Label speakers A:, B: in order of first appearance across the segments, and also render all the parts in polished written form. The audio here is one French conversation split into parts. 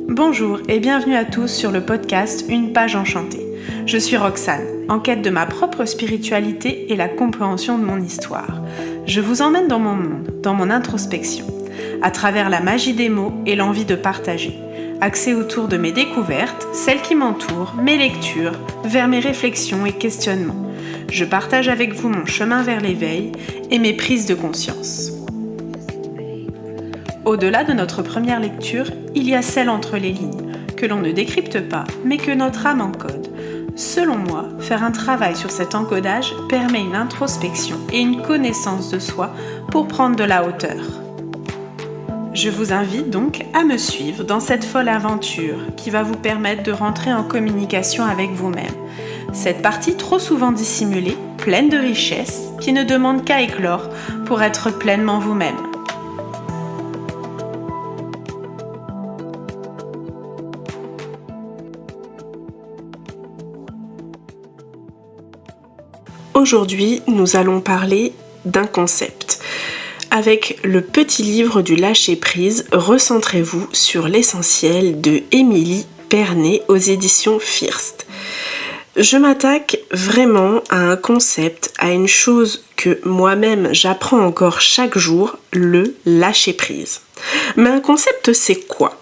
A: Bonjour et bienvenue à tous sur le podcast Une page enchantée. Je suis Roxane, en quête de ma propre spiritualité et la compréhension de mon histoire. Je vous emmène dans mon monde, dans mon introspection, à travers la magie des mots et l'envie de partager. Axée autour de mes découvertes, celles qui m'entourent, mes lectures, vers mes réflexions et questionnements. Je partage avec vous mon chemin vers l'éveil et mes prises de conscience. Au-delà de notre première lecture, il y a celle entre les lignes, que l'on ne décrypte pas, mais que notre âme encode. Selon moi, faire un travail sur cet encodage permet une introspection et une connaissance de soi pour prendre de la hauteur. Je vous invite donc à me suivre dans cette folle aventure qui va vous permettre de rentrer en communication avec vous-même. Cette partie trop souvent dissimulée, pleine de richesses, qui ne demande qu'à éclore pour être pleinement vous-même. Aujourd'hui, nous allons parler d'un concept. Avec le petit livre du lâcher-prise, recentrez-vous sur l'essentiel de Émilie Pernay aux éditions First. Je m'attaque vraiment à un concept, à une chose que moi-même j'apprends encore chaque jour, le lâcher-prise. Mais un concept, c'est quoi ?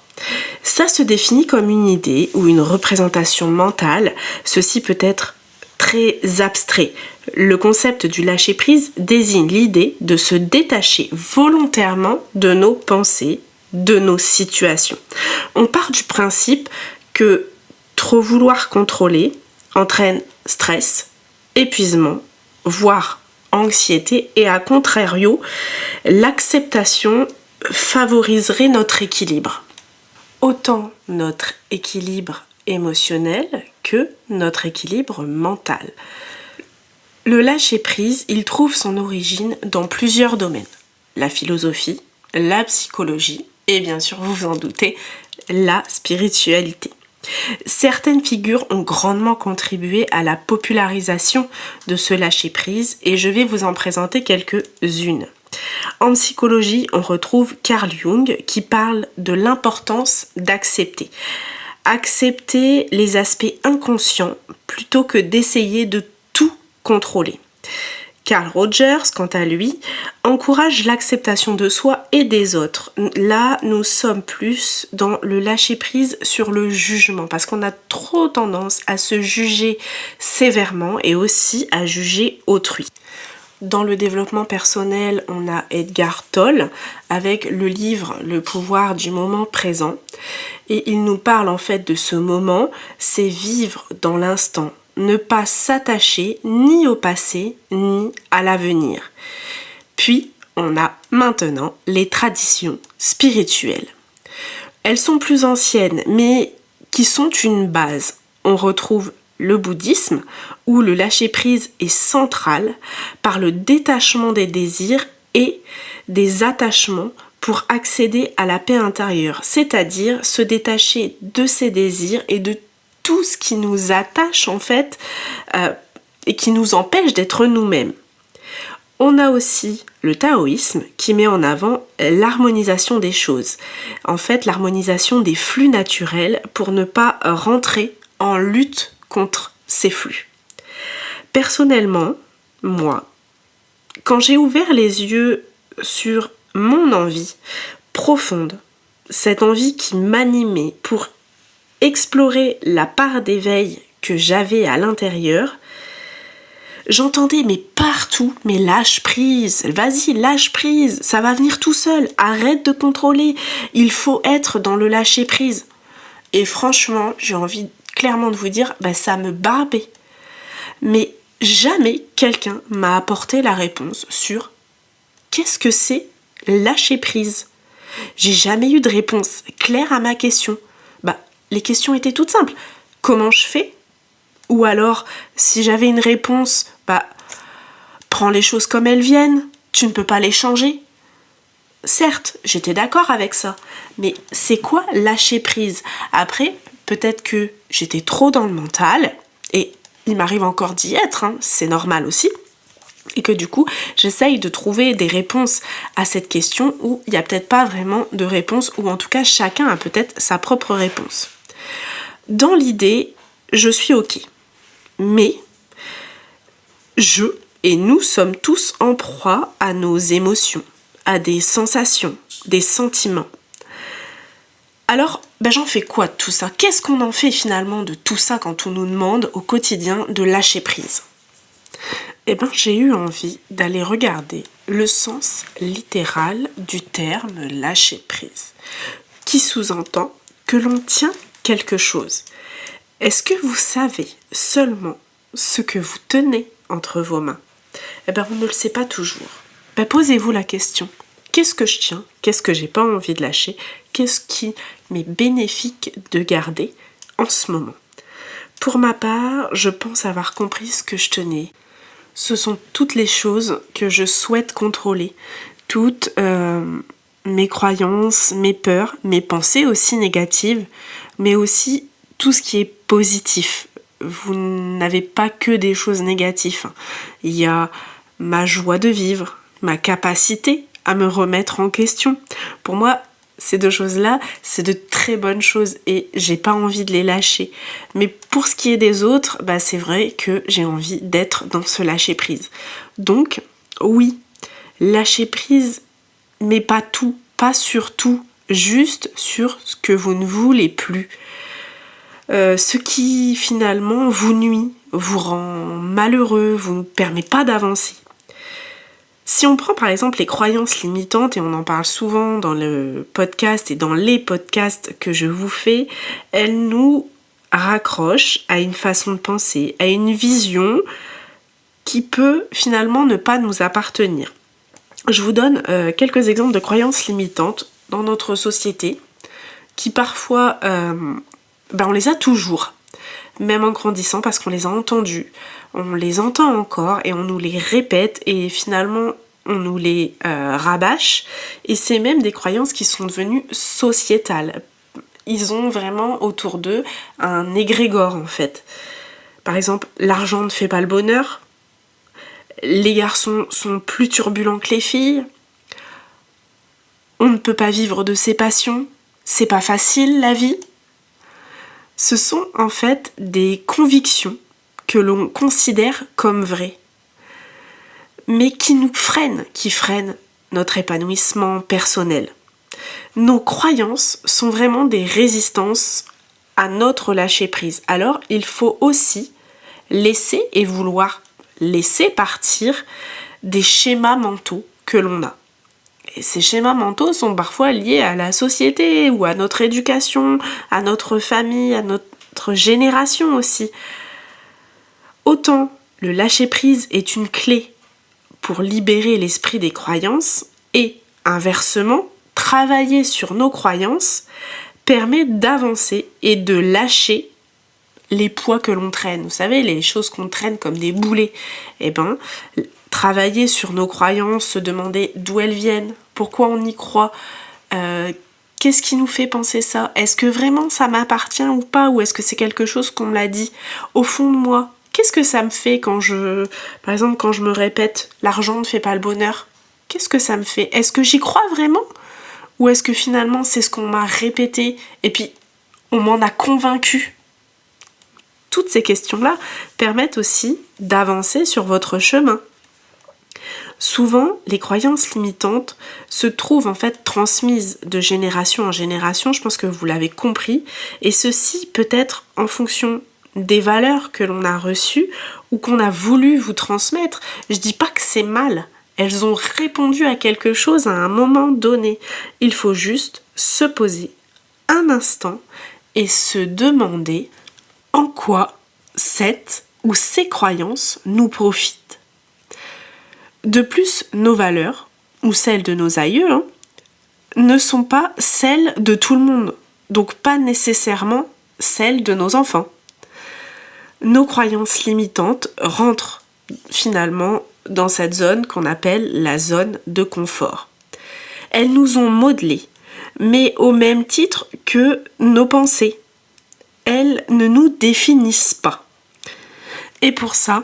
A: Ça se définit comme une idée ou une représentation mentale. Ceci peut être très abstrait. Le concept du lâcher-prise désigne l'idée de se détacher volontairement de nos pensées, de nos situations. On part du principe que trop vouloir contrôler entraîne stress, épuisement, voire anxiété, et à contrario, l'acceptation favoriserait notre équilibre. Autant notre équilibre émotionnel que notre équilibre mental. Le lâcher-prise, il trouve son origine dans plusieurs domaines. La philosophie, la psychologie et bien sûr, vous vous en doutez, la spiritualité. Certaines figures ont grandement contribué à la popularisation de ce lâcher-prise et je vais vous en présenter quelques-unes. En psychologie, on retrouve Carl Jung qui parle de l'importance d'accepter. Accepter les aspects inconscients plutôt que d'essayer de tout contrôler. Carl Rogers, quant à lui, encourage l'acceptation de soi et des autres. Là, nous sommes plus dans le lâcher-prise sur le jugement, parce qu'on a trop tendance à se juger sévèrement et aussi à juger autrui. Dans le développement personnel, on a Edgar Tolle avec le livre Le pouvoir du moment présent. Et il nous parle en fait de ce moment, c'est vivre dans l'instant, ne pas s'attacher ni au passé ni à l'avenir. Puis, on a maintenant les traditions spirituelles. Elles sont plus anciennes, mais qui sont une base. On retrouve le bouddhisme, où le lâcher-prise est central par le détachement des désirs et des attachements pour accéder à la paix intérieure, c'est-à-dire se détacher de ses désirs et de tout ce qui nous attache en fait et qui nous empêche d'être nous-mêmes. On a aussi le taoïsme qui met en avant l'harmonisation des choses, en fait l'harmonisation des flux naturels pour ne pas rentrer en lutte contre ces flux. Personnellement, moi, quand j'ai ouvert les yeux sur mon envie profonde, cette envie qui m'animait pour explorer la part d'éveil que j'avais à l'intérieur, j'entendais mais partout, mais lâche prise, vas-y lâche prise, ça va venir tout seul, arrête de contrôler, il faut être dans le lâcher prise. Et franchement, j'ai envie clairement de vous dire, ça me barbait. Mais jamais quelqu'un m'a apporté la réponse sur qu'est-ce que c'est lâcher prise. J'ai jamais eu de réponse claire à ma question. Les questions étaient toutes simples. Comment je fais ? Ou alors, si j'avais une réponse, prends les choses comme elles viennent, tu ne peux pas les changer. Certes, j'étais d'accord avec ça, mais c'est quoi lâcher prise ? Après, peut-être que j'étais trop dans le mental, et il m'arrive encore d'y être, c'est normal aussi. Et que du coup, j'essaye de trouver des réponses à cette question où il n'y a peut-être pas vraiment de réponse, ou en tout cas chacun a peut-être sa propre réponse. Dans l'idée, je suis ok. Mais nous sommes tous en proie à nos émotions, à des sensations, des sentiments. Alors, j'en fais quoi de tout ça? Qu'est-ce qu'on en fait finalement de tout ça quand on nous demande au quotidien de lâcher prise? J'ai eu envie d'aller regarder le sens littéral du terme lâcher prise, qui sous-entend que l'on tient quelque chose. Est-ce que vous savez seulement ce que vous tenez entre vos mains? On ne le sait pas toujours. Posez-vous la question. Qu'est-ce que je tiens? Qu'est-ce que j'ai pas envie de lâcher? Qu'est-ce qui m'est bénéfique de garder en ce moment? Pour ma part, je pense avoir compris ce que je tenais. Ce sont toutes les choses que je souhaite contrôler, toutes mes croyances, mes peurs, mes pensées aussi négatives, mais aussi tout ce qui est positif. Vous n'avez pas que des choses négatives. Il y a ma joie de vivre, ma capacité à me remettre en question. Pour moi, ces deux choses-là, c'est de très bonnes choses et j'ai pas envie de les lâcher. Mais pour ce qui est des autres, c'est vrai que j'ai envie d'être dans ce lâcher prise. Donc, oui, lâcher prise, mais pas tout, pas sur tout, juste sur ce que vous ne voulez plus. Ce qui finalement vous nuit, vous rend malheureux, vous ne permet pas d'avancer. Si on prend par exemple les croyances limitantes, et on en parle souvent dans le podcast et dans les podcasts que je vous fais, elles nous raccrochent à une façon de penser, à une vision qui peut finalement ne pas nous appartenir. Je vous donne quelques exemples de croyances limitantes dans notre société qui parfois, on les a toujours, même en grandissant parce qu'on les a entendues. On les entend encore et on nous les répète et finalement on nous les rabâche et c'est même des croyances qui sont devenues sociétales. Ils ont vraiment autour d'eux un égrégore en fait. Par exemple, l'argent ne fait pas le bonheur, les garçons sont plus turbulents que les filles, on ne peut pas vivre de ses passions, c'est pas facile la vie. Ce sont en fait des convictions que l'on considère comme vraies, mais qui freinent notre épanouissement personnel. Nos croyances sont vraiment des résistances à notre lâcher-prise. Alors, il faut aussi laisser et vouloir laisser partir des schémas mentaux que l'on a. Et ces schémas mentaux sont parfois liés à la société ou à notre éducation, à notre famille, à notre génération aussi. Autant le lâcher-prise est une clé pour libérer l'esprit des croyances et inversement, travailler sur nos croyances permet d'avancer et de lâcher les poids que l'on traîne. Vous savez, les choses qu'on traîne comme des boulets. Travailler sur nos croyances, se demander d'où elles viennent, pourquoi on y croit, qu'est-ce qui nous fait penser ça? Est-ce que vraiment ça m'appartient ou pas? Ou est-ce que c'est quelque chose qu'on me l'a dit au fond de moi? Qu'est-ce que ça me fait par exemple, quand je me répète « l'argent ne fait pas le bonheur », qu'est-ce que ça me fait? Est-ce que j'y crois vraiment? Ou est-ce que finalement c'est ce qu'on m'a répété et puis on m'en a convaincu? Toutes ces questions-là permettent aussi d'avancer sur votre chemin. Souvent, les croyances limitantes se trouvent en fait transmises de génération en génération, je pense que vous l'avez compris, et ceci peut être en fonction des valeurs que l'on a reçues ou qu'on a voulu vous transmettre. Je dis pas que c'est mal, elles ont répondu à quelque chose à un moment donné. Il faut juste se poser un instant et se demander en quoi cette ou ces croyances nous profitent. De plus, nos valeurs, ou celles de nos aïeux, ne sont pas celles de tout le monde, donc pas nécessairement celles de nos enfants. Nos croyances limitantes rentrent finalement dans cette zone qu'on appelle la zone de confort. Elles nous ont modelés, mais au même titre que nos pensées. Elles ne nous définissent pas. Et pour ça,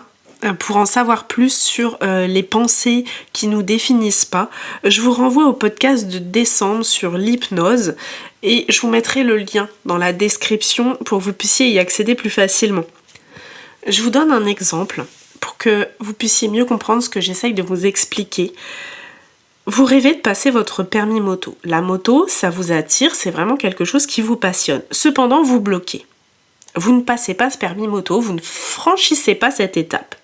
A: pour en savoir plus sur les pensées qui nous définissent pas, je vous renvoie au podcast de décembre sur l'hypnose et je vous mettrai le lien dans la description pour que vous puissiez y accéder plus facilement. Je vous donne un exemple pour que vous puissiez mieux comprendre ce que j'essaye de vous expliquer. Vous rêvez de passer votre permis moto. La moto, ça vous attire, c'est vraiment quelque chose qui vous passionne. Cependant, vous bloquez. Vous ne passez pas ce permis moto, vous ne franchissez pas cette étape.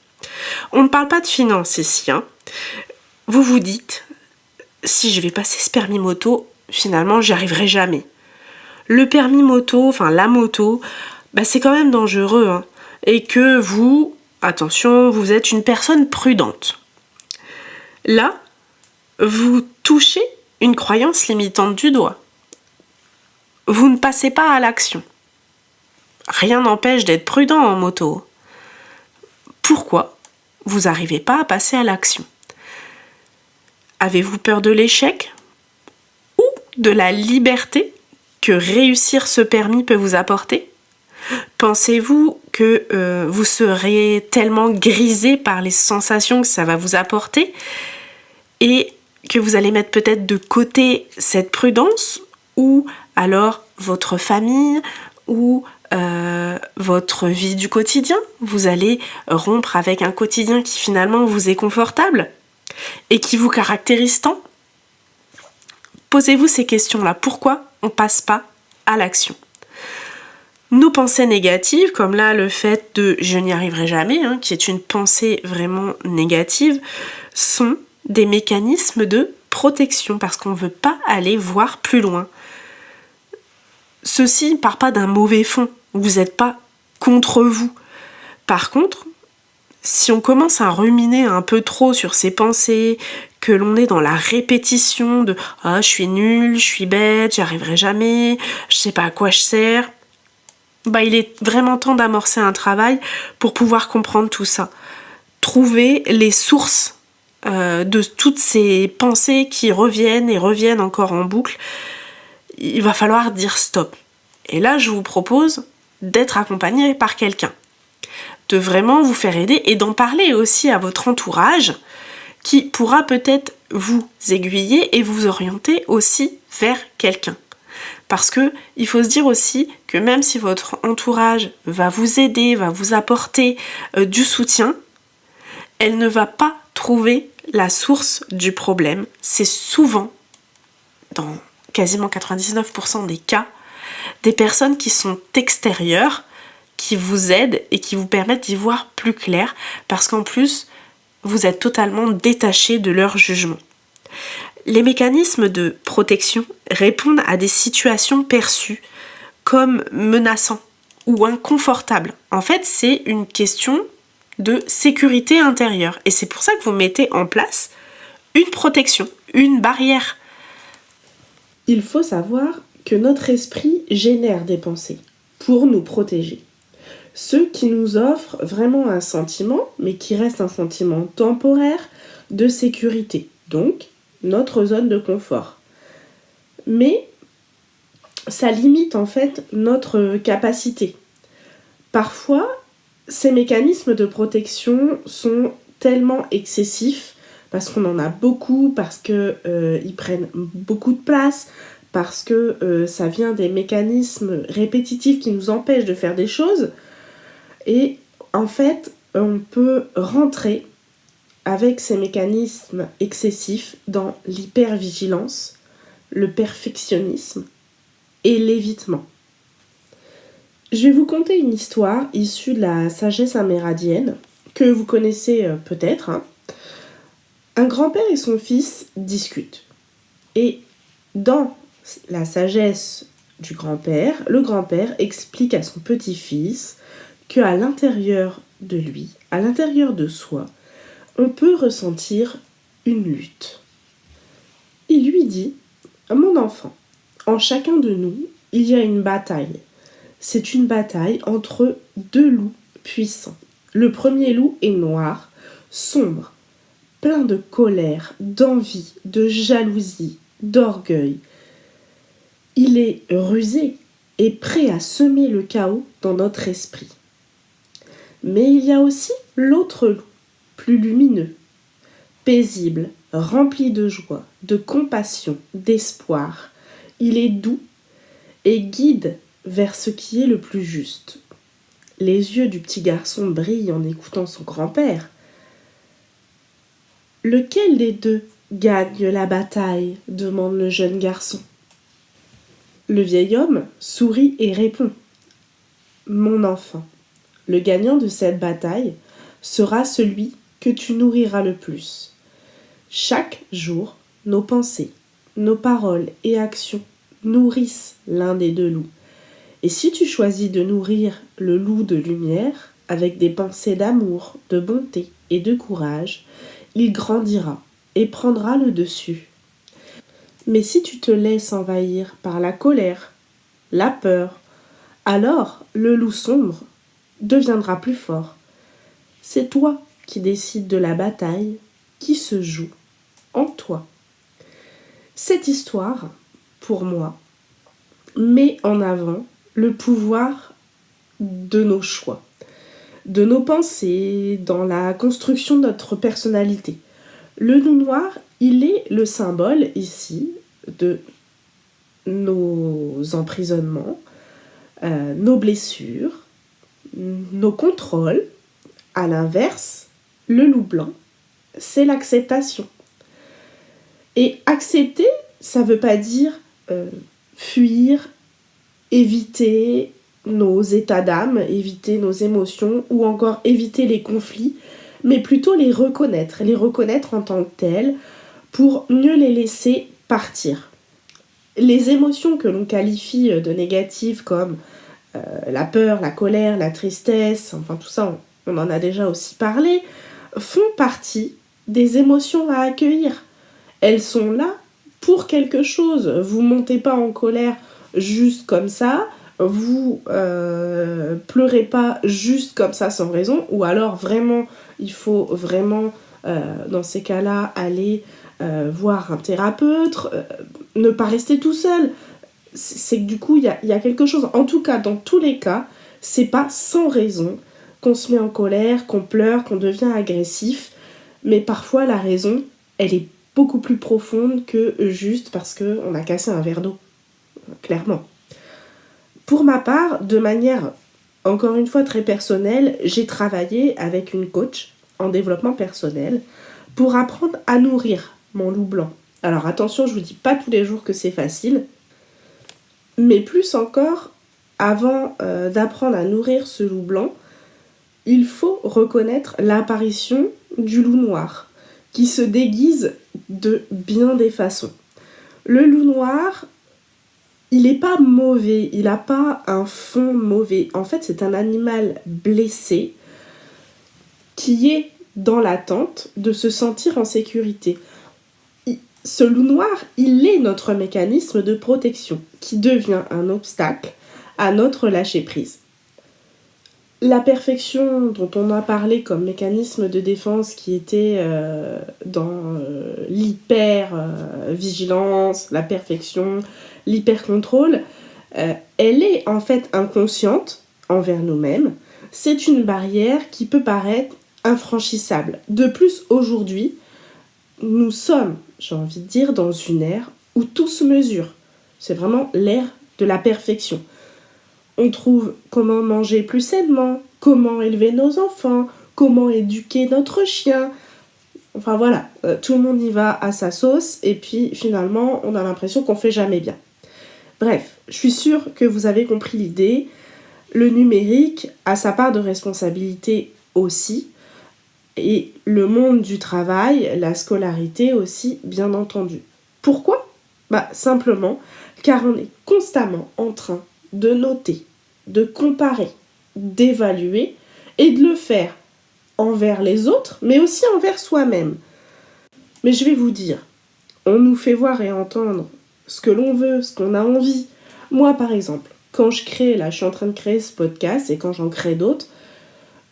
A: On ne parle pas de finances ici. Vous vous dites, si je vais passer ce permis moto, finalement, j'y arriverai jamais. Le permis moto, la moto, c'est quand même dangereux. Et que vous, attention, vous êtes une personne prudente. Là, vous touchez une croyance limitante du doigt. Vous ne passez pas à l'action. Rien n'empêche d'être prudent en moto. Pourquoi vous n'arrivez pas à passer à l'action? Avez-vous peur de l'échec ou de la liberté que réussir ce permis peut vous apporter? Pensez-vous que vous serez tellement grisé par les sensations que ça va vous apporter et que vous allez mettre peut-être de côté cette prudence ou alors votre famille ou votre vie du quotidien? Vous allez rompre avec un quotidien qui finalement vous est confortable et qui vous caractérise tant? Posez-vous ces questions-là. Pourquoi on ne passe pas à l'action? Nos pensées négatives, comme là le fait de « je n'y arriverai jamais », qui est une pensée vraiment négative, sont des mécanismes de protection parce qu'on ne veut pas aller voir plus loin. Ceci ne part pas d'un mauvais fond, vous n'êtes pas contre vous. Par contre, si on commence à ruminer un peu trop sur ces pensées, que l'on est dans la répétition de « ah, je suis nulle, je suis bête, j'y arriverai jamais, je sais pas à quoi je sers », il est vraiment temps d'amorcer un travail pour pouvoir comprendre tout ça. Trouver les sources de toutes ces pensées qui reviennent et reviennent encore en boucle. Il va falloir dire stop. Et là, je vous propose d'être accompagné par quelqu'un, de vraiment vous faire aider et d'en parler aussi à votre entourage qui pourra peut-être vous aiguiller et vous orienter aussi vers quelqu'un. Parce que il faut se dire aussi que même si votre entourage va vous aider, va vous apporter du soutien, elle ne va pas trouver la source du problème. C'est souvent, dans quasiment 99% des cas, des personnes qui sont extérieures, qui vous aident et qui vous permettent d'y voir plus clair, parce qu'en plus, vous êtes totalement détaché de leur jugement. Les mécanismes de protection répondent à des situations perçues comme menaçantes ou inconfortables. En fait, c'est une question de sécurité intérieure. Et c'est pour ça que vous mettez en place une protection, une barrière. Il faut savoir que notre esprit génère des pensées pour nous protéger. Ceux qui nous offrent vraiment un sentiment, mais qui reste un sentiment temporaire de sécurité. Donc, notre zone de confort. Mais ça limite en fait notre capacité. Parfois, ces mécanismes de protection sont tellement excessifs parce qu'on en a beaucoup, parce qu'ils prennent beaucoup de place, parce que ça vient des mécanismes répétitifs qui nous empêchent de faire des choses. Et en fait, on peut rentrer avec ces mécanismes excessifs dans l'hypervigilance, le perfectionnisme et l'évitement. Je vais vous conter une histoire issue de la sagesse amérindienne que vous connaissez peut-être. Un grand-père et son fils discutent. Et dans la sagesse du grand-père, le grand-père explique à son petit-fils qu'à l'intérieur de lui, à l'intérieur de soi, on peut ressentir une lutte. Il lui dit « Mon enfant, en chacun de nous, il y a une bataille. C'est une bataille entre deux loups puissants. Le premier loup est noir, sombre, plein de colère, d'envie, de jalousie, d'orgueil. Il est rusé et prêt à semer le chaos dans notre esprit. Mais il y a aussi L'autre loup, plus lumineux, paisible, rempli de joie, de compassion, d'espoir, il est doux et guide vers ce qui est le plus juste. Les yeux du petit garçon brillent en écoutant son grand-père. Lequel des deux gagne la bataille ? Demande le jeune garçon. Le vieil homme sourit et répond. Mon enfant, le gagnant de cette bataille sera celui que tu nourriras le plus. Chaque jour, nos pensées, nos paroles et actions nourrissent l'un des deux loups. Et si tu choisis de nourrir le loup de lumière avec des pensées d'amour, de bonté et de courage, il grandira et prendra le dessus. Mais si tu te laisses envahir par la colère, la peur, alors le loup sombre deviendra plus fort. C'est toi qui décides de la bataille qui se joue en toi. Cette histoire, pour moi, met en avant le pouvoir de nos choix, de nos pensées, dans la construction de notre personnalité. Le loup noir, il est le symbole ici de nos emprisonnements, nos blessures, nos contrôles. À l'inverse, le loup blanc, c'est l'acceptation. Et accepter, ça ne veut pas dire fuir, éviter nos états d'âme, éviter nos émotions ou encore éviter les conflits, mais plutôt les reconnaître en tant que tels pour mieux les laisser partir. Les émotions que l'on qualifie de négatives comme la peur, la colère, la tristesse, enfin tout ça, on en a déjà aussi parlé, font partie des émotions à accueillir. Elles sont là pour quelque chose. Vous montez pas en colère juste comme ça, vous pleurez pas juste comme ça sans raison, ou alors vraiment, il faut vraiment, dans ces cas-là, aller voir un thérapeute, ne pas rester tout seul. C'est que du coup, il y a quelque chose. En tout cas, dans tous les cas, c'est pas sans raison qu'on se met en colère, qu'on pleure, qu'on devient agressif, mais parfois la raison, elle est beaucoup plus profonde que juste parce qu'on a cassé un verre d'eau, clairement. Pour ma part, de manière encore une fois très personnelle, j'ai travaillé avec une coach en développement personnel pour apprendre à nourrir mon loup blanc. Alors attention, je vous dis pas tous les jours que c'est facile, mais plus encore, avant d'apprendre à nourrir ce loup blanc, il faut reconnaître l'apparition du loup noir, qui se déguise de bien des façons. Le loup noir, il n'est pas mauvais, il n'a pas un fond mauvais. En fait, c'est un animal blessé qui est dans l'attente de se sentir en sécurité. Ce loup noir, il est notre mécanisme de protection qui devient un obstacle à notre lâcher-prise. La perfection dont on a parlé comme mécanisme de défense qui était dans l'hyper-vigilance, la perfection, l'hyper-contrôle, elle est en fait inconsciente envers nous-mêmes. C'est une barrière qui peut paraître infranchissable. De plus, aujourd'hui, nous sommes, j'ai envie de dire, dans une ère où tout se mesure. C'est vraiment l'ère de la perfection. On trouve comment manger plus sainement, comment élever nos enfants, comment éduquer notre chien. Enfin voilà, tout le monde y va à sa sauce et puis finalement on a l'impression qu'on fait jamais bien. Bref, je suis sûre que vous avez compris l'idée. Le numérique a sa part de responsabilité aussi et le monde du travail, la scolarité aussi bien entendu. Pourquoi ? Simplement car on est constamment en train de noter, de comparer, d'évaluer et de le faire envers les autres, mais aussi envers soi-même. Mais je vais vous dire, on nous fait voir et entendre ce que l'on veut, ce qu'on a envie. Moi, par exemple, quand je suis en train de créer ce podcast et quand j'en crée d'autres,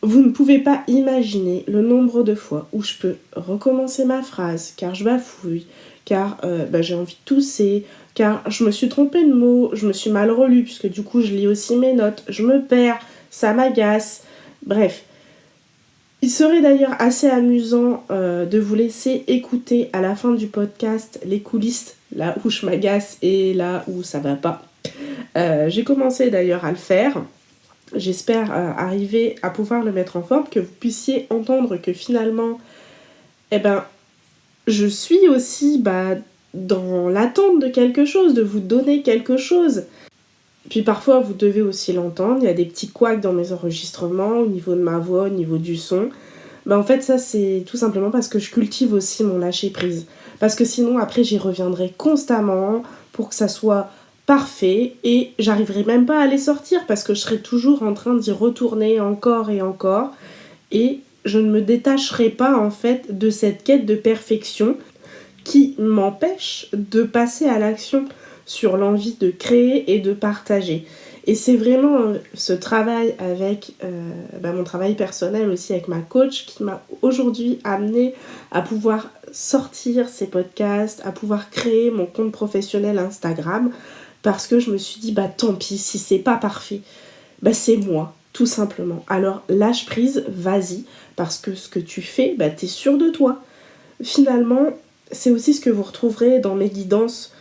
A: vous ne pouvez pas imaginer le nombre de fois où je peux recommencer ma phrase, car je bafouille, car j'ai envie de tousser, car je me suis trompée de mots, je me suis mal relue, puisque du coup je lis aussi mes notes, je me perds, ça m'agace. Bref, Il serait d'ailleurs assez amusant de vous laisser écouter à la fin du podcast les coulisses, là où je m'agace et là où ça va pas. J'ai commencé d'ailleurs à le faire. J'espère arriver à pouvoir le mettre en forme, que vous puissiez entendre que finalement, je suis aussi dans l'attente de quelque chose, de vous donner quelque chose. Puis parfois, vous devez aussi l'entendre, il y a des petits couacs dans mes enregistrements, au niveau de ma voix, au niveau du son. En fait, ça, c'est tout simplement parce que je cultive aussi mon lâcher-prise. Parce que sinon, après, j'y reviendrai constamment pour que ça soit parfait et j'arriverai même pas à les sortir parce que je serai toujours en train d'y retourner encore et encore et je ne me détacherai pas, en fait, de cette quête de perfection qui m'empêche de passer à l'action sur l'envie de créer et de partager. Et c'est vraiment ce travail avec mon travail personnel aussi avec ma coach qui m'a aujourd'hui amené à pouvoir sortir ces podcasts, à pouvoir créer mon compte professionnel Instagram parce que je me suis dit tant pis si c'est pas parfait, c'est moi tout simplement. Alors lâche prise, vas-y parce que ce que tu fais, t'es sûr de toi. Finalement, c'est aussi ce que vous retrouverez dans mes guidances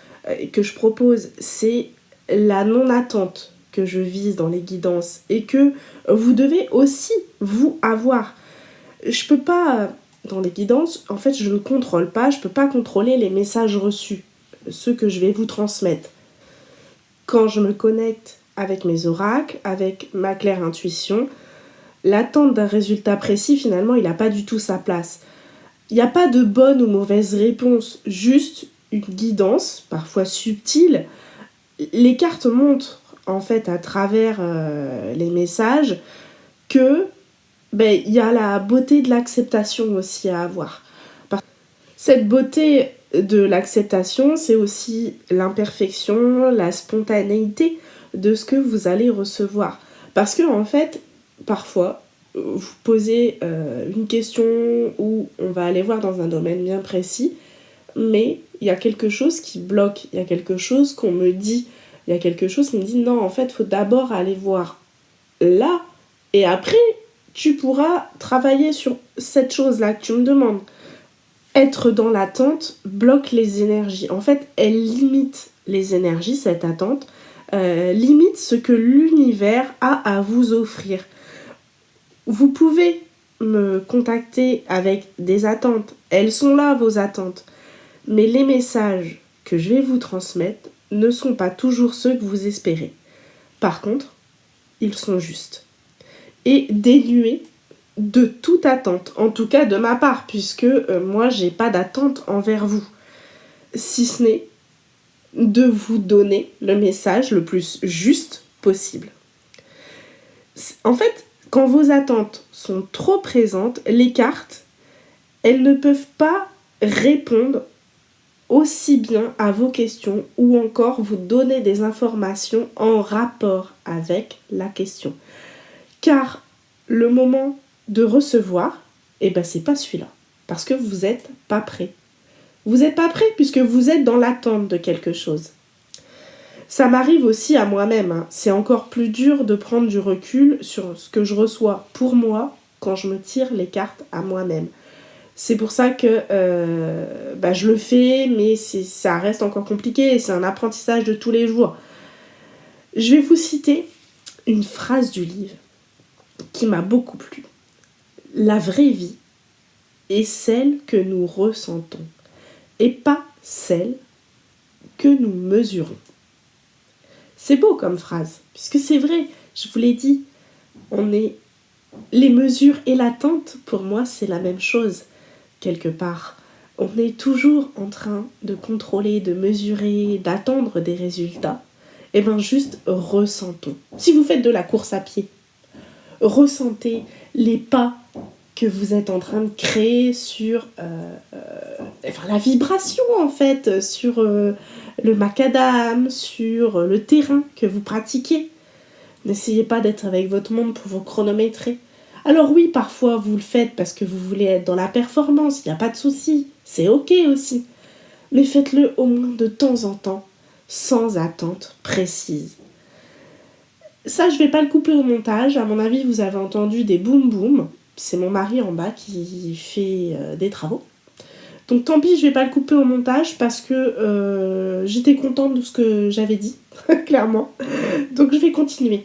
A: que je propose, c'est la non-attente que je vise dans les guidances et que vous devez aussi, vous, avoir. Je peux pas, dans les guidances, en fait, je ne contrôle pas, je peux pas contrôler les messages reçus, ceux que je vais vous transmettre. Quand je me connecte avec mes oracles, avec ma claire intuition, l'attente d'un résultat précis, finalement, il n'a pas du tout sa place. Il n'y a pas de bonne ou mauvaise réponse, juste une guidance, parfois subtile. Les cartes montrent, en fait, à travers les messages, que il y a la beauté de l'acceptation aussi à avoir. Cette beauté de l'acceptation, c'est aussi l'imperfection, la spontanéité de ce que vous allez recevoir. Parce que, en fait, parfois, vous posez une question où on va aller voir dans un domaine bien précis, mais il y a quelque chose qui bloque, il y a quelque chose qu'on me dit, il y a quelque chose qui me dit non, en fait, il faut d'abord aller voir là, et après, tu pourras travailler sur cette chose-là que tu me demandes. Être dans l'attente bloque les énergies. En fait, elle limite les énergies, cette attente, limite ce que l'univers a à vous offrir. Vous pouvez me contacter avec des attentes. Elles sont là, vos attentes. Mais les messages que je vais vous transmettre ne sont pas toujours ceux que vous espérez. Par contre, ils sont justes. Et dénués de toute attente, en tout cas de ma part, puisque moi, j'ai pas d'attente envers vous. Si ce n'est de vous donner le message le plus juste possible. En fait, quand vos attentes sont trop présentes, les cartes, elles ne peuvent pas répondre aussi bien à vos questions ou encore vous donner des informations en rapport avec la question. Car le moment de recevoir, c'est pas celui-là. Parce que vous n'êtes pas prêt. Vous n'êtes pas prêt puisque vous êtes dans l'attente de quelque chose. Ça m'arrive aussi à moi-même. C'est encore plus dur de prendre du recul sur ce que je reçois pour moi quand je me tire les cartes à moi-même. C'est pour ça que je le fais, mais ça reste encore compliqué et c'est un apprentissage de tous les jours. Je vais vous citer une phrase du livre qui m'a beaucoup plu. La vraie vie est celle que nous ressentons et pas celle que nous mesurons. C'est beau comme phrase, puisque c'est vrai, je vous l'ai dit, les mesures et l'attente, pour moi, c'est la même chose, quelque part. On est toujours en train de contrôler, de mesurer, d'attendre des résultats. Juste ressentons. Si vous faites de la course à pied, ressentez les pas que vous êtes en train de créer sur la vibration en fait, sur le macadam, sur le terrain que vous pratiquez. N'essayez pas d'être avec votre montre pour vous chronométrer. Alors oui, parfois vous le faites parce que vous voulez être dans la performance, il n'y a pas de souci, c'est ok aussi. Mais faites-le au moins de temps en temps, sans attente précise. Ça, je vais pas le couper au montage. À mon avis, vous avez entendu des boum boum. c'est mon mari en bas qui fait des travaux. Donc tant pis, je vais pas le couper au montage parce que j'étais contente de ce que j'avais dit, clairement. Donc je vais continuer.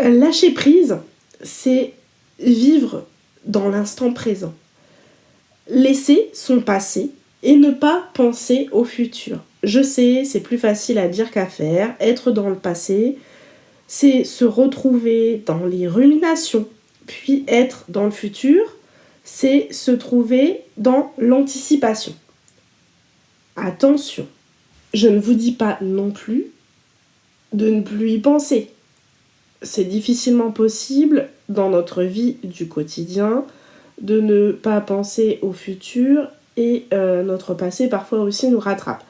A: Lâcher prise, c'est vivre dans l'instant présent. Laisser son passé et ne pas penser au futur. Je sais, c'est plus facile à dire qu'à faire. Être dans le passé, c'est se retrouver dans les ruminations. Puis être dans le futur, c'est se trouver dans l'anticipation. Attention, je ne vous dis pas non plus de ne plus y penser. C'est difficilement possible dans notre vie du quotidien de ne pas penser au futur et notre passé parfois aussi nous rattrape.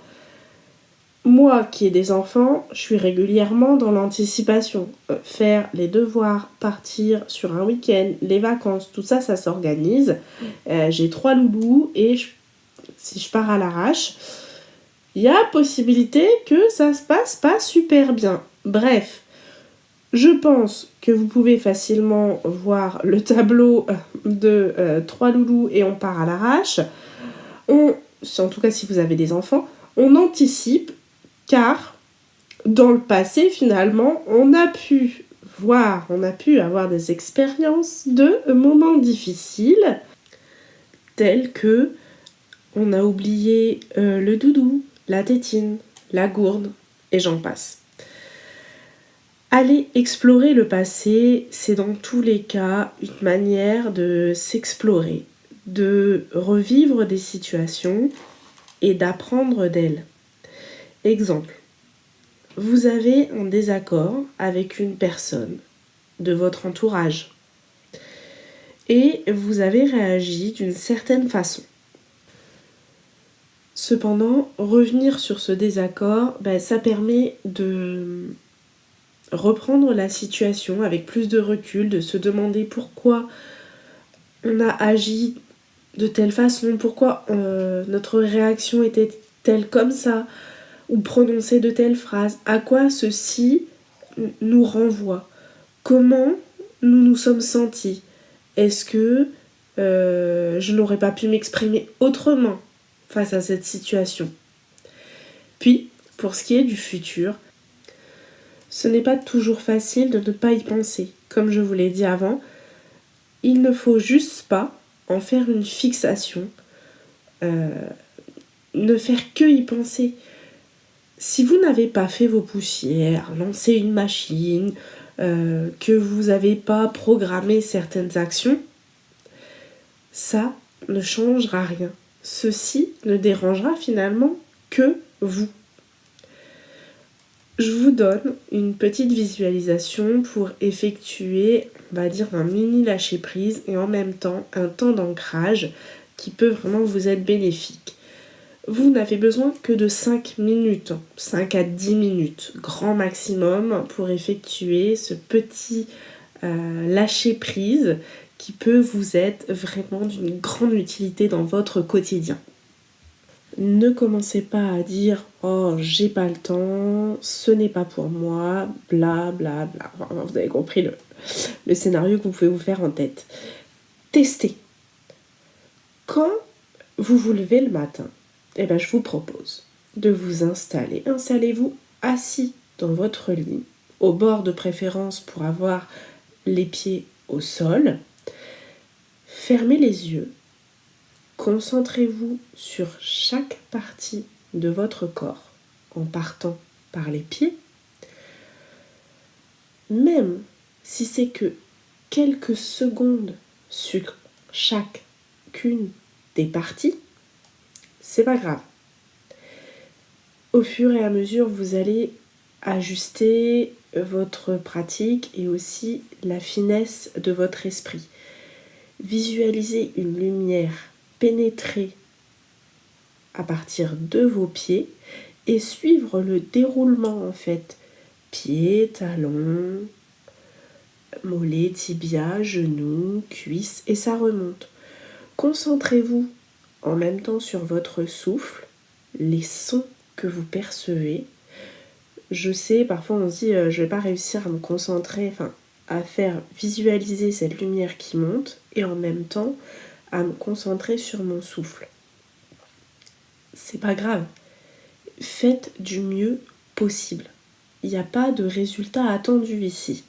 A: Moi qui ai des enfants, je suis régulièrement dans l'anticipation. Faire les devoirs, partir sur un week-end, les vacances, tout ça, ça s'organise. J'ai 3 loulous et si je pars à l'arrache, il y a possibilité que ça se passe pas super bien. Bref, je pense que vous pouvez facilement voir le tableau de 3 loulous et on part à l'arrache. En tout cas si vous avez des enfants, on anticipe car dans le passé finalement on a pu avoir des expériences de moments difficiles tels que on a oublié le doudou, la tétine, la gourde et j'en passe. Aller explorer le passé, c'est dans tous les cas une manière de s'explorer, de revivre des situations et d'apprendre d'elles. Exemple, vous avez un désaccord avec une personne de votre entourage et vous avez réagi d'une certaine façon. Cependant, revenir sur ce désaccord, ça permet de reprendre la situation avec plus de recul, de se demander pourquoi on a agi de telle façon, pourquoi notre réaction était telle comme ça, ou prononcer de telles phrases, à quoi ceci nous renvoie, comment nous nous sommes sentis, est-ce que je n'aurais pas pu m'exprimer autrement face à cette situation. Puis, pour ce qui est du futur, ce n'est pas toujours facile de ne pas y penser. Comme je vous l'ai dit avant, il ne faut juste pas en faire une fixation, ne faire que y penser. Si vous n'avez pas fait vos poussières, lancé une machine, que vous n'avez pas programmé certaines actions, ça ne changera rien. Ceci ne dérangera finalement que vous. Je vous donne une petite visualisation pour effectuer, on va dire, un mini lâcher-prise et en même temps un temps d'ancrage qui peut vraiment vous être bénéfique. Vous n'avez besoin que de 5 minutes, 5 à 10 minutes, grand maximum, pour effectuer ce petit lâcher-prise qui peut vous être vraiment d'une grande utilité dans votre quotidien. Ne commencez pas à dire « Oh, j'ai pas le temps, ce n'est pas pour moi, bla bla bla ». Vous avez compris le scénario que vous pouvez vous faire en tête. Testez. Quand vous vous levez le matin, je vous propose de vous installer. Installez-vous assis dans votre lit, au bord de préférence pour avoir les pieds au sol. Fermez les yeux. Concentrez-vous sur chaque partie de votre corps en partant par les pieds. Même si c'est que quelques secondes sur chacune des parties, c'est pas grave. Au fur et à mesure, vous allez ajuster votre pratique et aussi la finesse de votre esprit. Visualisez une lumière pénétrer à partir de vos pieds et suivre le déroulement en fait. Pieds, talons, mollets, tibias, genoux, cuisses et ça remonte. Concentrez-vous en même temps sur votre souffle, les sons que vous percevez. Je sais, parfois on se dit je vais pas réussir à me concentrer, à faire visualiser cette lumière qui monte et en même temps à me concentrer sur mon souffle. C'est pas grave. Faites du mieux possible. Il n'y a pas de résultat attendu ici.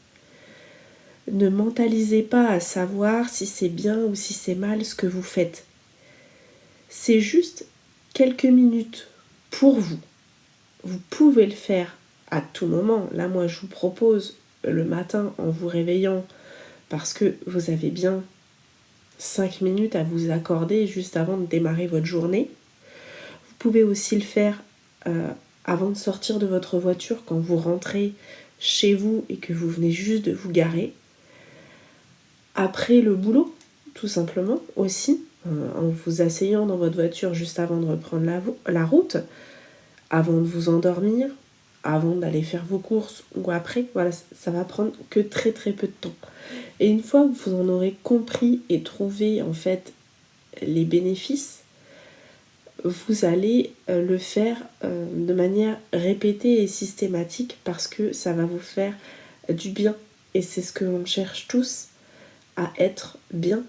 A: Ne mentalisez pas à savoir si c'est bien ou si c'est mal ce que vous faites. C'est juste quelques minutes pour vous. Vous pouvez le faire à tout moment. Là, moi, je vous propose le matin en vous réveillant parce que vous avez bien 5 minutes à vous accorder juste avant de démarrer votre journée. Vous pouvez aussi le faire avant de sortir de votre voiture quand vous rentrez chez vous et que vous venez juste de vous garer. Après le boulot, tout simplement, aussi, en vous asseyant dans votre voiture juste avant de reprendre la route, avant de vous endormir, avant d'aller faire vos courses ou après, voilà, ça va prendre que très très peu de temps. Et une fois que vous en aurez compris et trouvé en fait les bénéfices, vous allez le faire de manière répétée et systématique parce que ça va vous faire du bien. Et c'est ce que l'on cherche tous, à être bien.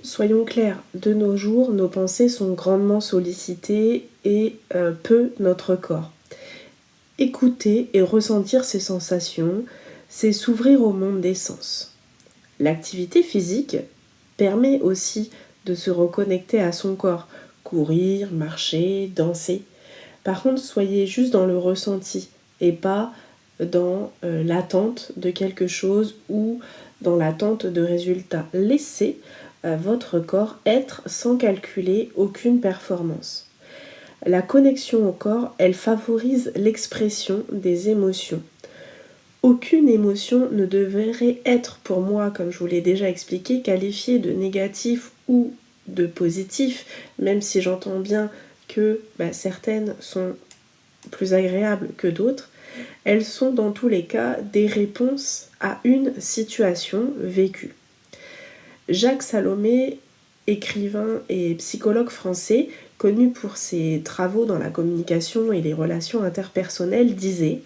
A: Soyons clairs, de nos jours, nos pensées sont grandement sollicitées et peu notre corps. Écouter et ressentir ces sensations, c'est s'ouvrir au monde des sens. L'activité physique permet aussi de se reconnecter à son corps, courir, marcher, danser. Par contre, soyez juste dans le ressenti et pas dans l'attente de quelque chose ou dans l'attente de résultats. Laissez votre corps être sans calculer aucune performance. La connexion au corps, elle favorise l'expression des émotions. Aucune émotion ne devrait être pour moi, comme je vous l'ai déjà expliqué, qualifiée de négatif ou de positif, même si j'entends bien que certaines sont plus agréables que d'autres. Elles sont dans tous les cas des réponses à une situation vécue. Jacques Salomé, écrivain et psychologue français, connu pour ses travaux dans la communication et les relations interpersonnelles, disait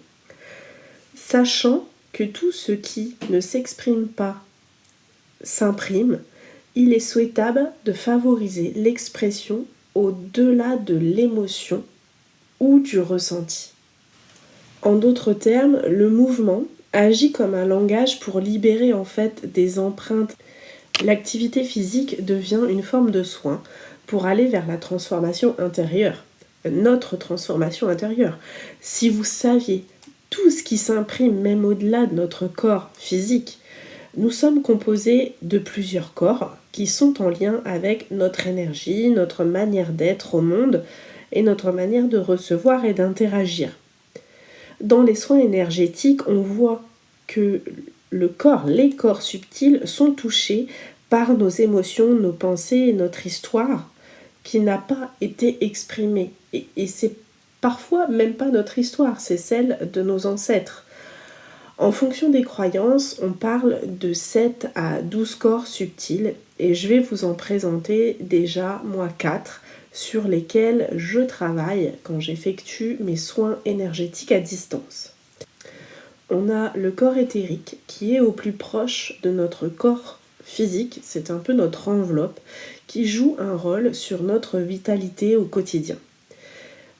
A: « Sachant que tout ce qui ne s'exprime pas s'imprime, il est souhaitable de favoriser l'expression au-delà de l'émotion ou du ressenti. » En d'autres termes, le mouvement agit comme un langage pour libérer en fait des empreintes. L'activité physique devient une forme de soin pour aller vers la transformation intérieure, notre transformation intérieure. Si vous saviez tout ce qui s'imprime même au-delà de notre corps physique, nous sommes composés de plusieurs corps qui sont en lien avec notre énergie, notre manière d'être au monde et notre manière de recevoir et d'interagir. Dans les soins énergétiques, on voit que le corps, les corps subtils sont touchés par nos émotions, nos pensées et notre histoire qui n'a pas été exprimée. Et c'est parfois même pas notre histoire, c'est celle de nos ancêtres. En fonction des croyances, on parle de 7 à 12 corps subtils et je vais vous en présenter déjà, moi, 4 sur lesquels je travaille quand j'effectue mes soins énergétiques à distance. On a le corps éthérique qui est au plus proche de notre corps physique, c'est un peu notre enveloppe qui joue un rôle sur notre vitalité au quotidien.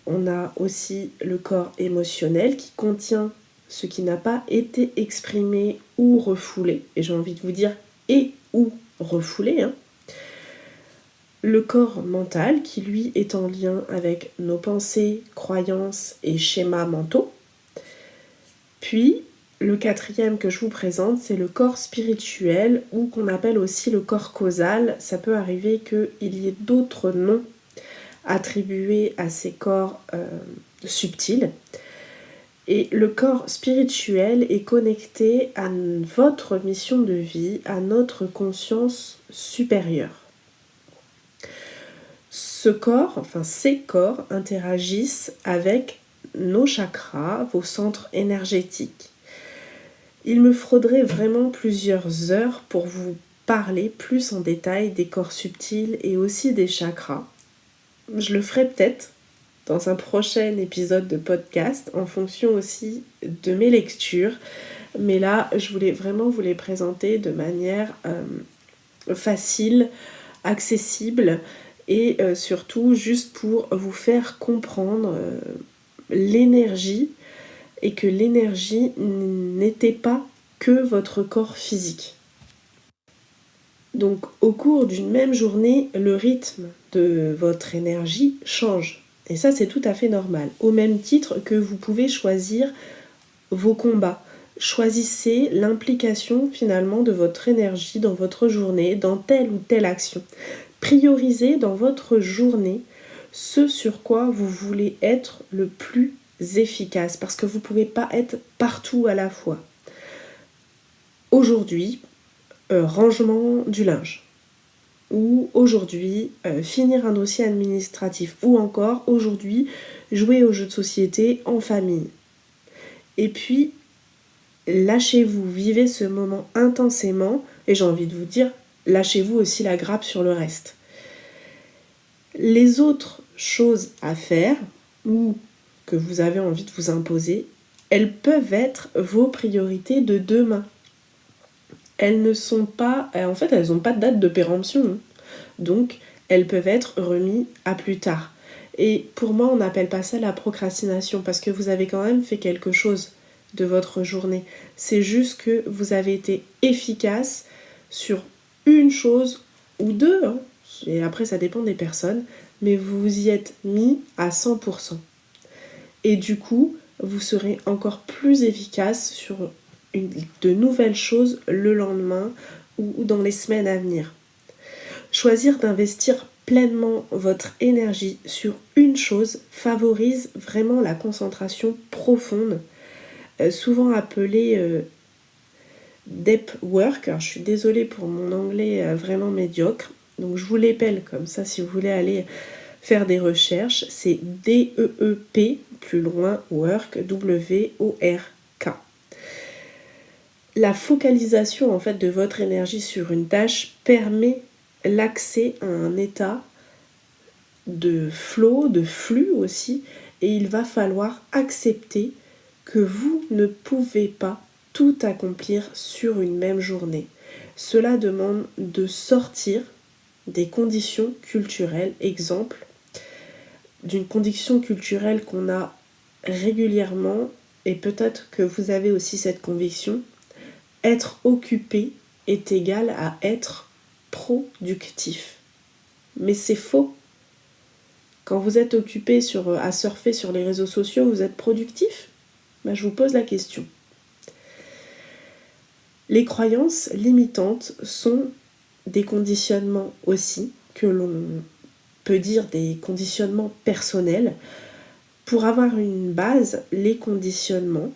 A: On a aussi le corps émotionnel qui contient ce qui n'a pas été exprimé ou refoulé, et j'ai envie de vous dire et ou refoulé. Le corps mental qui lui est en lien avec nos pensées, croyances et schémas mentaux. Puis le quatrième que je vous présente, c'est le corps spirituel ou qu'on appelle aussi le corps causal. Ça peut arriver qu'il y ait d'autres noms attribués à ces corps subtils. Et le corps spirituel est connecté à votre mission de vie, à notre conscience supérieure. Ces corps interagissent avec nos chakras, vos centres énergétiques. Il me faudrait vraiment plusieurs heures pour vous parler plus en détail des corps subtils et aussi des chakras. Je le ferai peut-être dans un prochain épisode de podcast en fonction aussi de mes lectures. Mais là, je voulais vraiment vous les présenter de manière facile, accessible et surtout juste pour vous faire comprendre l'énergie et que l'énergie n'était pas que votre corps physique. Donc au cours d'une même journée, le rythme de votre énergie change. Et ça, c'est tout à fait normal. Au même titre que vous pouvez choisir vos combats. Choisissez l'implication finalement de votre énergie dans votre journée, dans telle ou telle action. Priorisez dans votre journée ce sur quoi vous voulez être le plus efficace parce que vous ne pouvez pas être partout à la fois. Aujourd'hui, rangement du linge. Ou aujourd'hui, finir un dossier administratif. Ou encore, aujourd'hui, jouer aux jeux de société en famille. Et puis, lâchez-vous, vivez ce moment intensément. Et j'ai envie de vous dire, lâchez-vous aussi la grappe sur le reste. Les autres choses à faire, ou que vous avez envie de vous imposer, elles peuvent être vos priorités de demain. Elles ne sont pas... En fait, elles n'ont pas de date de péremption. Donc, elles peuvent être remises à plus tard. Et pour moi, on n'appelle pas ça la procrastination parce que vous avez quand même fait quelque chose de votre journée. C'est juste que vous avez été efficace sur une chose ou deux. Et après, ça dépend des personnes. Mais vous vous y êtes mis à 100%. Et du coup, vous serez encore plus efficace sur de nouvelles choses le lendemain ou dans les semaines à venir. Choisir d'investir pleinement votre énergie sur une chose favorise vraiment la concentration profonde, souvent appelée deep work. Alors, je suis désolée pour mon anglais vraiment médiocre, donc je vous l'épelle comme ça si vous voulez aller faire des recherches. C'est DEEP, plus loin, work, W-O-R-K. La focalisation en fait de votre énergie sur une tâche permet l'accès à un état de flow, de flux aussi, et il va falloir accepter que vous ne pouvez pas tout accomplir sur une même journée. Cela demande de sortir des conditions culturelles. Exemple, d'une condition culturelle qu'on a régulièrement, et peut-être que vous avez aussi cette conviction, être occupé est égal à être productif. Mais c'est faux. Quand vous êtes occupé à surfer sur les réseaux sociaux, vous êtes productif ? Je vous pose la question. Les croyances limitantes sont des conditionnements aussi, que l'on peut dire des conditionnements personnels. Pour avoir une base, le conditionnement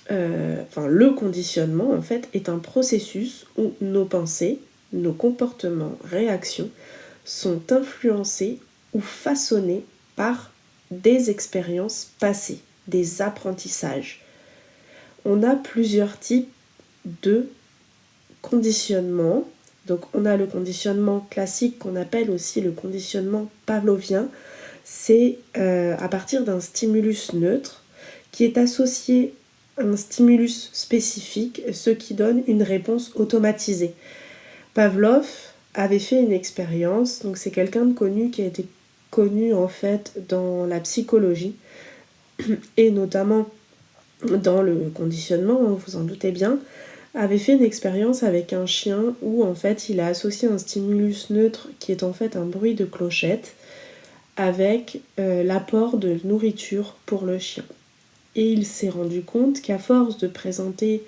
A: en fait est un processus où nos pensées, nos comportements, réactions sont influencés ou façonnés par des expériences passées, des apprentissages. On a plusieurs types de conditionnement. Donc on a le conditionnement classique qu'on appelle aussi le conditionnement pavlovien. C'est à partir d'un stimulus neutre qui est associé à un stimulus spécifique, ce qui donne une réponse automatisée. Pavlov avait fait une expérience, donc c'est quelqu'un de connu qui a été connu en fait dans la psychologie et notamment dans le conditionnement, vous en doutez bien, avait fait une expérience avec un chien où en fait il a associé un stimulus neutre qui est en fait un bruit de clochette avec l'apport de nourriture pour le chien. Et il s'est rendu compte qu'à force de présenter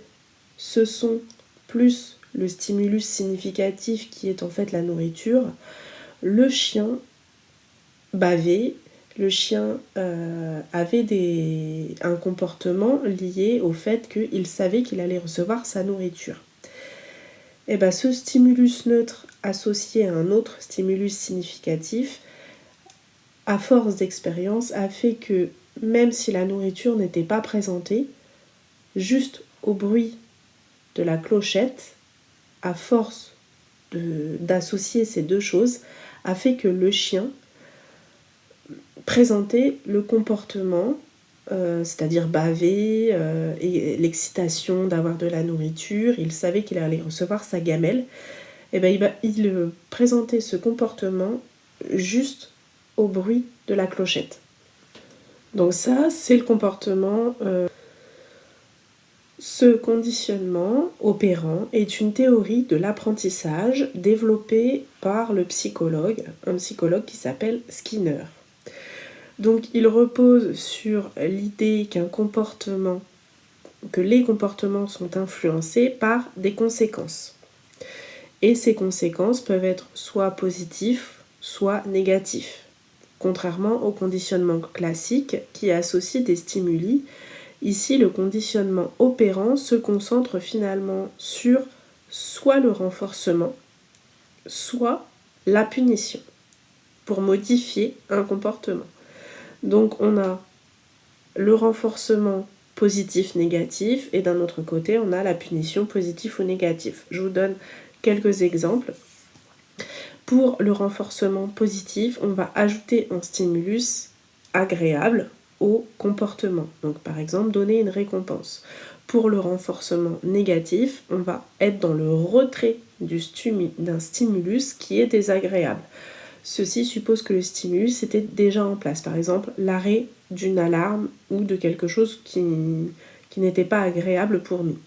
A: ce son plus le stimulus significatif qui est en fait la nourriture, le chien bavait, le chien avait un comportement lié au fait qu'il savait qu'il allait recevoir sa nourriture. Et ce stimulus neutre associé à un autre stimulus significatif, à force d'expérience, a fait que même si la nourriture n'était pas présentée, juste au bruit de la clochette, à force d'associer ces deux choses, a fait que le chien présenter le comportement, c'est-à-dire baver, et l'excitation d'avoir de la nourriture. Il savait qu'il allait recevoir sa gamelle. Et ben il présentait ce comportement juste au bruit de la clochette. Donc ça, c'est le comportement. Ce conditionnement opérant est une théorie de l'apprentissage développée par un psychologue qui s'appelle Skinner. Donc il repose sur l'idée que les comportements sont influencés par des conséquences. Et ces conséquences peuvent être soit positifs, soit négatifs. Contrairement au conditionnement classique qui associe des stimuli, ici le conditionnement opérant se concentre finalement sur soit le renforcement, soit la punition pour modifier un comportement. Donc on a le renforcement positif-négatif et d'un autre côté on a la punition positive ou négative. Je vous donne quelques exemples. Pour le renforcement positif, on va ajouter un stimulus agréable au comportement. Donc par exemple, donner une récompense. Pour le renforcement négatif, on va être dans le retrait d'un stimulus qui est désagréable. Ceci suppose que le stimulus était déjà en place. Par exemple, l'arrêt d'une alarme ou de quelque chose qui n'était pas agréable pour nous.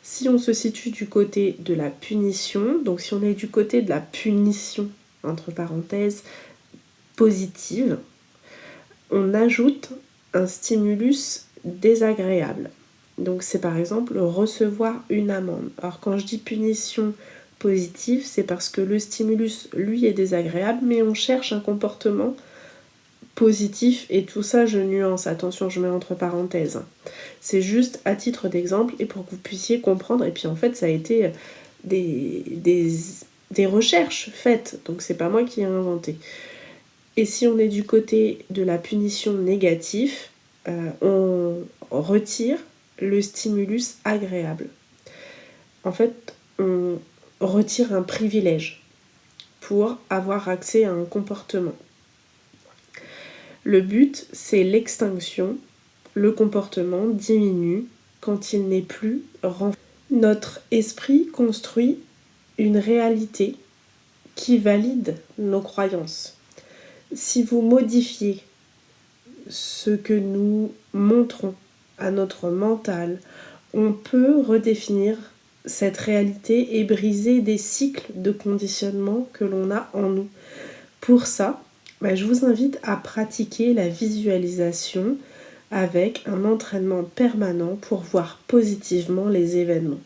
A: Si on se situe du côté de la punition, donc si on est du côté de la punition, entre parenthèses, positive, on ajoute un stimulus désagréable. Donc c'est par exemple recevoir une amende. Alors quand je dis punition positive, c'est parce que le stimulus, lui, est désagréable, mais on cherche un comportement positif, et tout ça je nuance, attention, je mets entre parenthèses. C'est juste à titre d'exemple et pour que vous puissiez comprendre. Et puis en fait ça a été des recherches faites, donc c'est pas moi qui ai inventé. Et si on est du côté de la punition négative, on retire le stimulus agréable. En fait, on retire un privilège pour avoir accès à un comportement. Le but, c'est l'extinction. Le comportement diminue quand il n'est plus renforcé. Notre esprit construit une réalité qui valide nos croyances. Si vous modifiez ce que nous montrons à notre mental, on peut redéfinir cette réalité et briser des cycles de conditionnement que l'on a en nous. Pour ça, je vous invite à pratiquer la visualisation avec un entraînement permanent pour voir positivement les événements.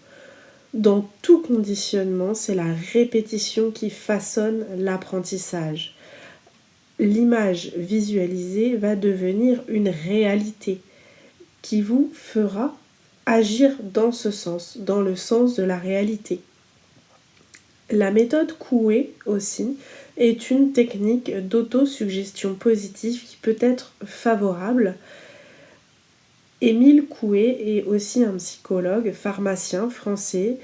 A: Dans tout conditionnement, c'est la répétition qui façonne l'apprentissage. L'image visualisée va devenir une réalité qui vous fera agir dans ce sens, dans le sens de la réalité. La méthode Coué aussi est une technique d'autosuggestion positive qui peut être favorable. Émile Coué est aussi un psychologue, pharmacien français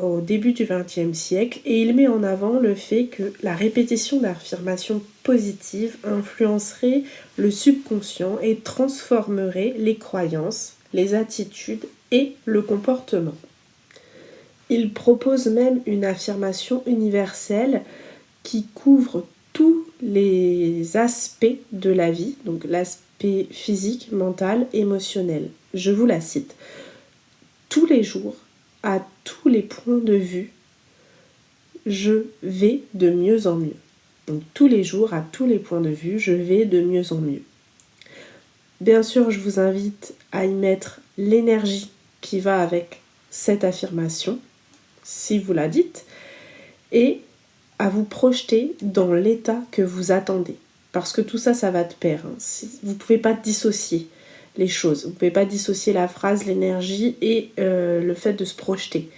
A: au début du XXe siècle, et il met en avant le fait que la répétition d'affirmations positives influencerait le subconscient et transformerait les croyances, les attitudes et le comportement. Il propose même une affirmation universelle qui couvre tous les aspects de la vie, donc l'aspect physique, mental, émotionnel. Je vous la cite. Tous les jours, à tous les points de vue, je vais de mieux en mieux. Donc tous les jours, à tous les points de vue, je vais de mieux en mieux. Bien sûr, je vous invite à y mettre l'énergie qui va avec cette affirmation, si vous la dites, et à vous projeter dans l'état que vous attendez. Parce que tout ça, ça va de pair. Vous ne pouvez pas dissocier les choses. Vous ne pouvez pas dissocier la phrase, l'énergie et le fait de se projeter.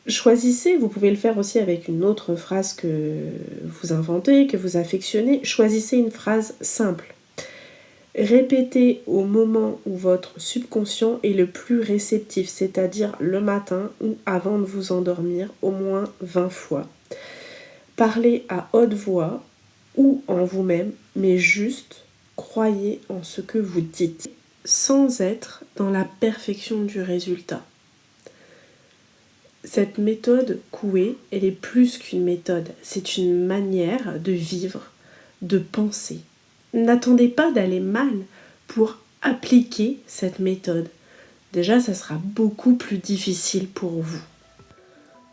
A: Choisissez, vous pouvez le faire aussi avec une autre phrase que vous inventez, que vous affectionnez. Choisissez une phrase simple. Répétez au moment où votre subconscient est le plus réceptif, c'est-à-dire le matin ou avant de vous endormir, au moins 20 fois. Parlez à haute voix ou en vous-même, mais juste croyez en ce que vous dites, sans être dans la perfection du résultat. Cette méthode Coué, elle est plus qu'une méthode, c'est une manière de vivre, de penser. N'attendez pas d'aller mal pour appliquer cette méthode. Déjà, ça sera beaucoup plus difficile pour vous.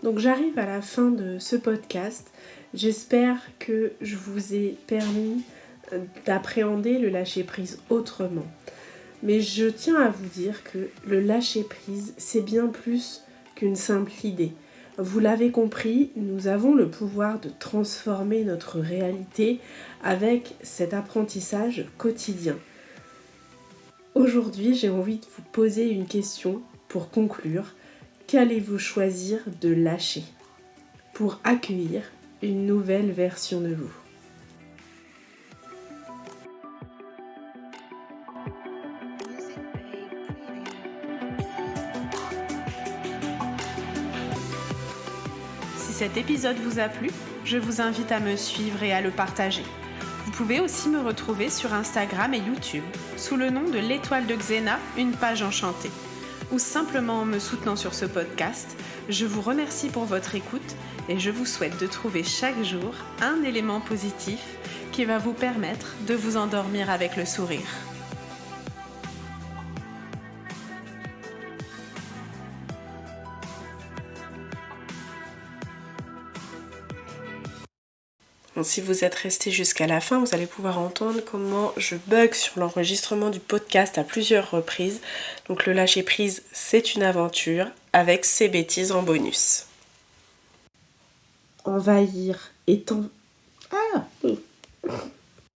A: Donc j'arrive à la fin de ce podcast. J'espère que je vous ai permis d'appréhender le lâcher-prise autrement. Mais je tiens à vous dire que le lâcher-prise, c'est bien plus qu'une simple idée. Vous l'avez compris, nous avons le pouvoir de transformer notre réalité avec cet apprentissage quotidien. Aujourd'hui, j'ai envie de vous poser une question pour conclure. Qu'allez-vous choisir de lâcher pour accueillir une nouvelle version de vous ? Si cet épisode vous a plu, je vous invite à me suivre et à le partager. Vous pouvez aussi me retrouver sur Instagram et YouTube sous le nom de l'Étoile de Xena, une page enchantée. Ou simplement en me soutenant sur ce podcast. Je vous remercie pour votre écoute et je vous souhaite de trouver chaque jour un élément positif qui va vous permettre de vous endormir avec le sourire. Bon, si vous êtes resté jusqu'à la fin, vous allez pouvoir entendre comment je bug sur l'enregistrement du podcast à plusieurs reprises. Donc le lâcher prise, c'est une aventure avec ses bêtises en bonus. Envahir étant...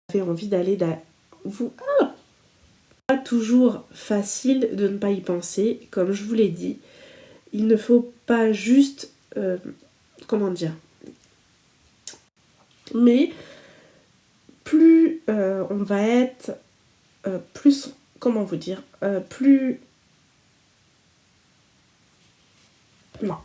A: J'avais envie d'aller Pas toujours facile de ne pas y penser. Comme je vous l'ai dit, il ne faut pas juste... Mais plus on va être... plus... Comment vous dire Plus... Non.